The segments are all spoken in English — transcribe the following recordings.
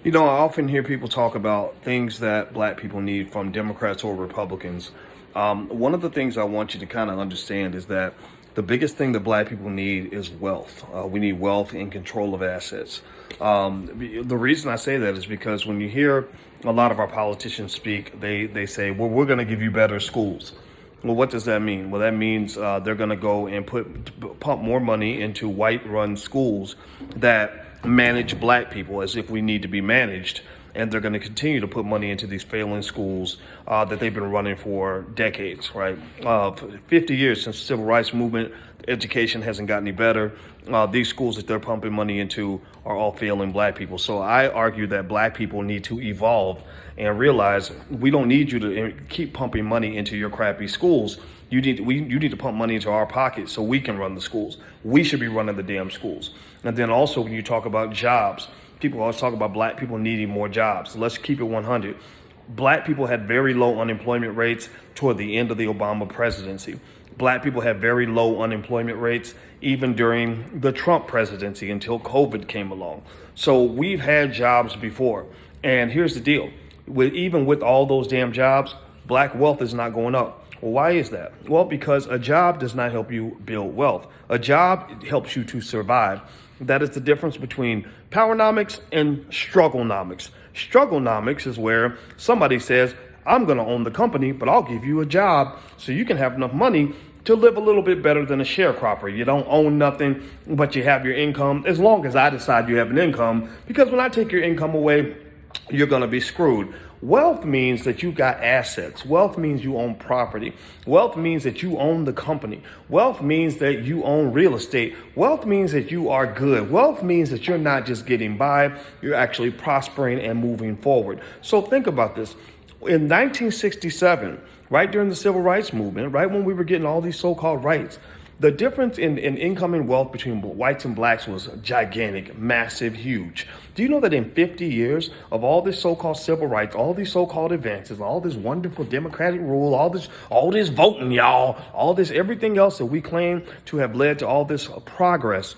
I often hear people talk about things that black people need from Democrats or Republicans. One of the things I want you to kind of understand is that the biggest thing that black people need is wealth. We need wealth and control of assets. The reason I say that is because when you hear a lot of our politicians speak, they say, well, we're going to give you better schools. Well, what does that mean? Well, that means they're going to go and pump more money into white-run schools that manage black people as if we need to be managed. And they're going to continue to put money into these failing schools that they've been running for decades, right? 50 years since the civil rights movement, education hasn't gotten any better. These schools that they're pumping money into are all failing black people. So I argue that black people need to evolve and realize we don't need you to keep pumping money into your crappy schools. You need to pump money into our pockets so we can run the schools. We should be running the damn schools. And then also when you talk about jobs, people always talk about black people needing more jobs. Let's keep it 100. Black people had very low unemployment rates toward the end of the Obama presidency. Black people had very low unemployment rates even during the Trump presidency until COVID came along. So we've had jobs before. And here's the deal. Even with all those damn jobs, black wealth is not going up. Well, why is that? Well, because a job does not help you build wealth. A job helps you to survive. That is the difference between powernomics and strugglenomics. Strugglenomics is where somebody says, I'm going to own the company, but I'll give you a job so you can have enough money to live a little bit better than a sharecropper. You don't own nothing, but you have your income as long as I decide you have an income, because when I take your income away, you're going to be screwed. Wealth means that you got assets. Wealth means you own property. Wealth means that you own the company. Wealth means that you own real estate. Wealth means that you are good. Wealth means that you're not just getting by, you're actually prospering and moving forward. So think about this. In 1967, right during the civil rights movement, right when we were getting all these so-called rights, the difference in income and wealth between whites and blacks was gigantic, massive, huge. Do you know that in 50 years of all this so-called civil rights, all these so-called advances, all this wonderful democratic rule, all this voting, y'all, all this, everything else that we claim to have led to all this progress,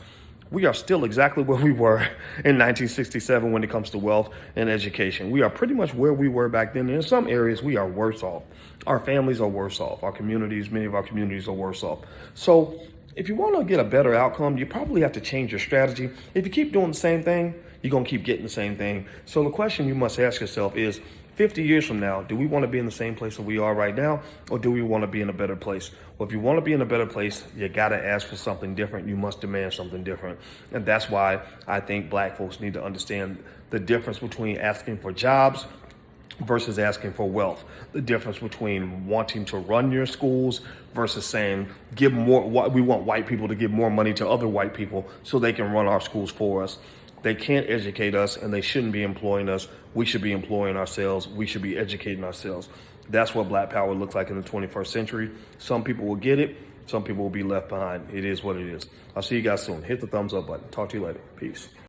we are still exactly where we were in 1967 when it comes to wealth and education. We are pretty much where we were back then. In some areas, we are worse off. Our families are worse off. Our communities, many of our communities are worse off. So if you want to get a better outcome, you probably have to change your strategy. If you keep doing the same thing, you're going to keep getting the same thing. So the question you must ask yourself is, 50 years from now, do we want to be in the same place that we are right now, or do we want to be in a better place? Well, if you want to be in a better place, you got to ask for something different. You must demand something different. And that's why I think black folks need to understand the difference between asking for jobs versus asking for wealth, the difference between wanting to run your schools versus saying, give more. We want white people to give more money to other white people so they can run our schools for us. They can't educate us, and they shouldn't be employing us. We should be employing ourselves. We should be educating ourselves. That's what black power looks like in the 21st century. Some people will get it. Some people will be left behind. It is what it is. I'll see you guys soon. Hit the thumbs up button. Talk to you later. Peace.